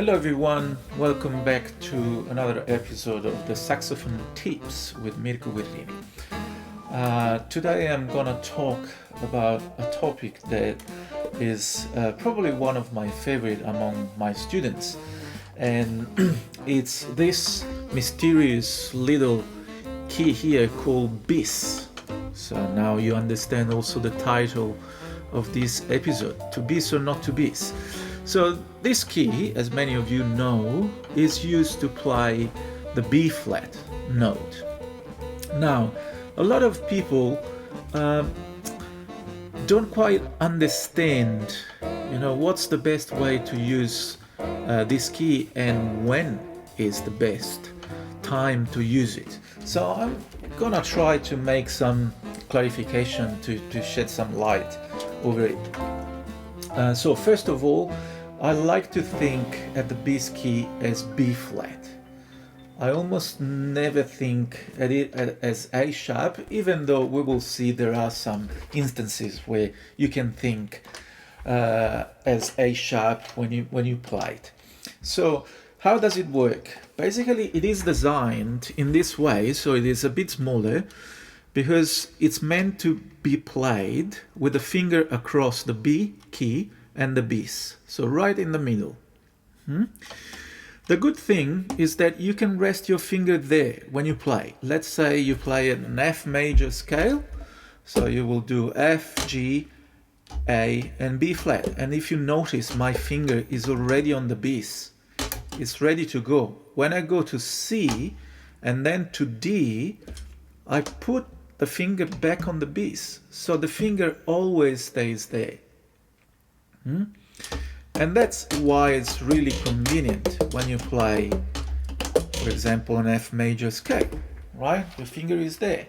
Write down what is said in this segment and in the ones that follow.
Hello everyone, welcome back to another episode of the Saxophone Tips with Mirko Guerrini. Today I'm gonna talk about a topic that is probably one of my favorite among my students, and it's this mysterious little key here called bis. So now you understand also the title of this episode, to bis or not to bis. So this key, as many of you know, is used to play the B flat note. Now, a lot of people don't quite understand, what's the best way to use this key and when is the best time to use it. So I'm gonna try to make some clarification to shed some light over it. So first of all, I like to think at the bass key as B flat. I almost never think at it as A sharp, even though we will see there are some instances where you can think as A sharp when you play it. So how does it work? Basically, it is designed in this way, so it is a bit smaller, because it's meant to be played with the finger across the B key and the bis, so right in the middle. The good thing is that you can rest your finger there when you play. Let's say you play an F major scale, so you will do F, G, A and B flat, and if you notice my finger is already on the bis, it's ready to go. When I go to C and then to D, I put the finger back on the bis, so the finger always stays there. And that's why it's really convenient when you play, for example, an F major scale, right? The finger is there,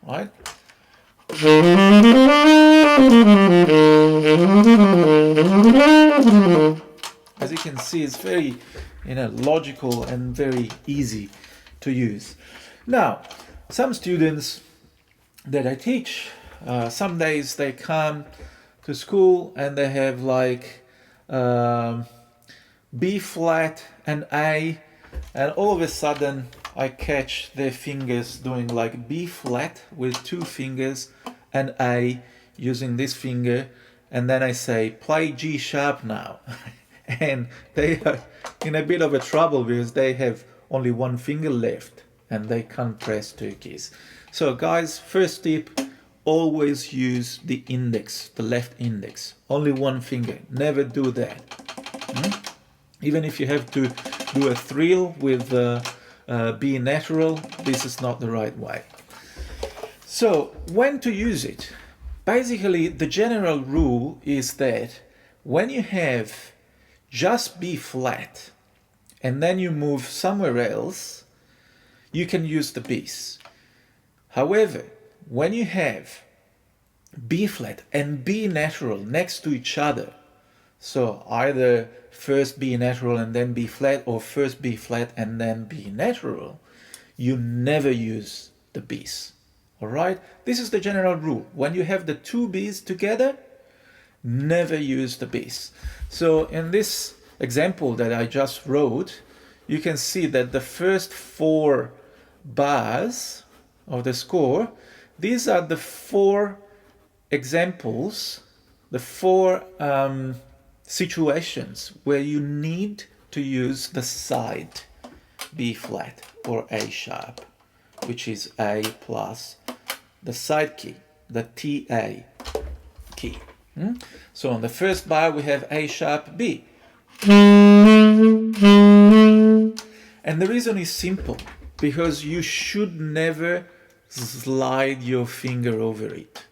right? As you can see, it's very, logical and very easy to use. Now, some students that I teach, some days they come to school and they have like B flat and A, and all of a sudden I catch their fingers doing like B flat with two fingers and A using this finger, and then I say play G sharp now. And they are in a bit of a trouble because they have only one finger left and they can't press two keys. So guys, first tip, always use the index, the left index. Only one finger. Never do that. Even if you have to do a thrill with B natural, this is not the right way. So when to use it? Basically, the general rule is that when you have just B flat and then you move somewhere else, you can use the bis. However, when you have B flat and B natural next to each other, so either first B natural and then B flat, or first B flat and then B natural, you never use the bis. All right? This is the general rule. When you have the two Bs together, never use the bis. So in this example that I just wrote, you can see that the first four bars of the score, these are the four examples, the four situations where you need to use the side B flat or A sharp, which is A plus the side key, the TA key. So on the first bar we have A sharp B. And the reason is simple, because you should never slide your finger over it,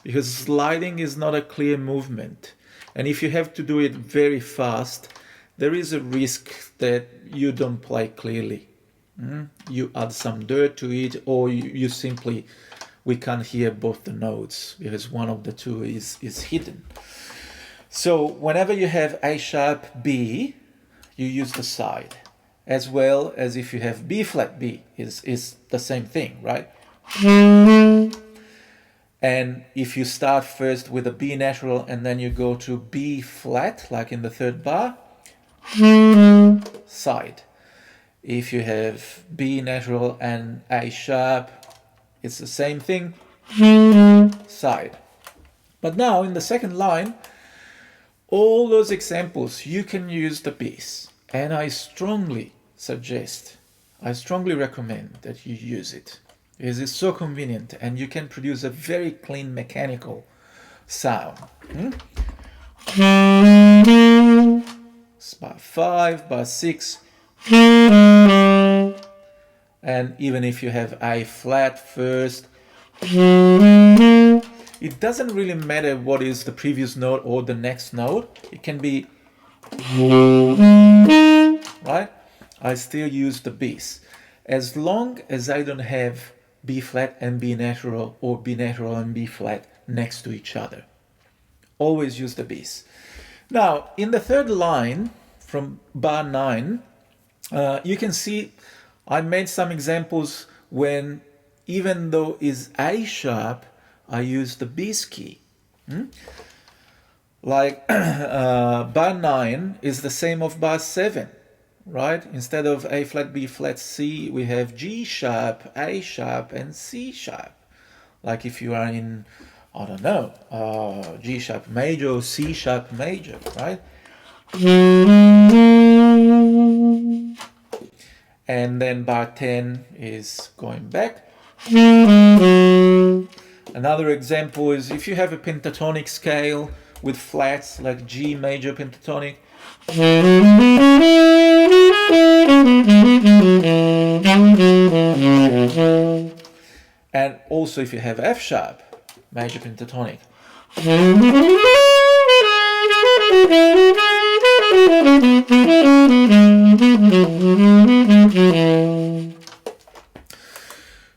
because sliding is not a clear movement, and if you have to do it very fast, there is a risk that you don't play clearly. You add some dirt to it, or you simply, we can't hear both the notes because one of the two is hidden. So whenever you have A sharp B, you use the side, as well as if you have B flat B, is the same thing, right? And if you start first with a B natural and then you go to B flat, like in the third bar, side. If you have B natural and A sharp, it's the same thing, side. But now in the second line, all those examples, you can use the bass. And I strongly recommend that you use it. Because it's so convenient and you can produce a very clean mechanical sound. Bar 5, bar 6. And even if you have A flat first, it doesn't really matter what is the previous note or the next note. It can be, right? I still use the bass. As long as I don't have B flat and B natural or B natural and B flat next to each other. Always use the bass. Now, in the third line from bar 9, you can see I made some examples when, even though is A sharp, I use the bass key. Like bar 9 is the same of bar 7, right? Instead of A flat, B flat, C, we have G sharp, A sharp, and C sharp. Like if you are in, I don't know, G sharp major or C sharp major, right? And then bar 10 is going back. Another example is if you have a pentatonic scale with flats like G major pentatonic. And also if you have F sharp major pentatonic.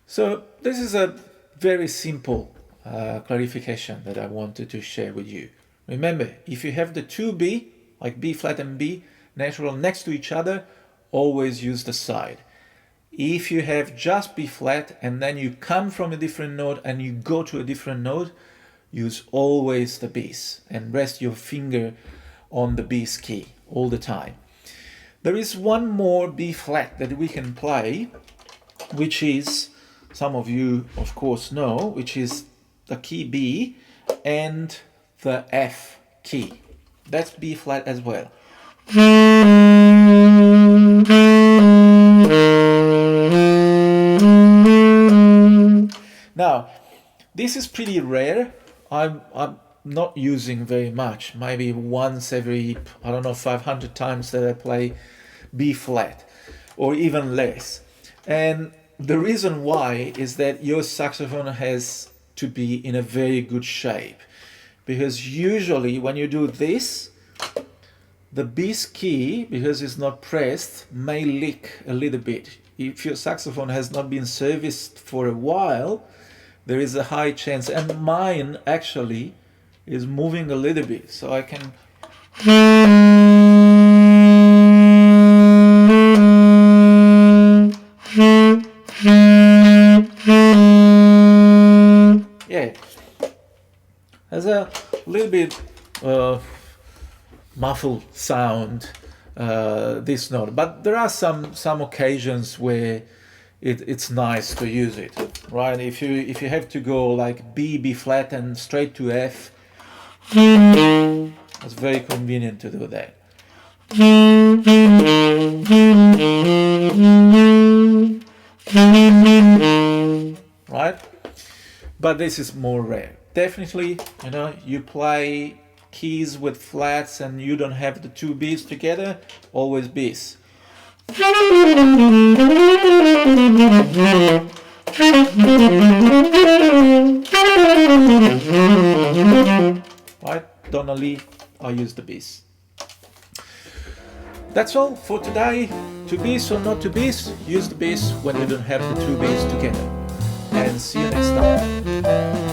So this is a very simple clarification that I wanted to share with you. Remember, if you have the two B, like B flat and B natural next to each other, always use the side. If you have just B flat and then you come from a different note and you go to a different note, use always the bass and rest your finger on the bass key all the time. There is one more B flat that we can play, which is, some of you of course know, which is the key B and the F key. That's B flat as well. Now, this is pretty rare. I'm not using very much, maybe once every, I don't know, 500 times that I play B flat, or even less. And the reason why is that your saxophone has to be in a very good shape, because usually when you do this, the bass key, because it's not pressed, may leak a little bit. If your saxophone has not been serviced for a while, there is a high chance, and mine actually is moving a little bit, so I can has a little bit muffled sound, this note, but there are some occasions where it's nice to use it, right? If you have to go like B flat and straight to F, it's very convenient to do that. Right? But this is more rare. Definitely, you play keys with flats and you don't have the two B's together, always bass. Right? Donally, I use the bass. That's all for today. To bass or not to bass, use the bass when you don't have the two B's together. And see you next time.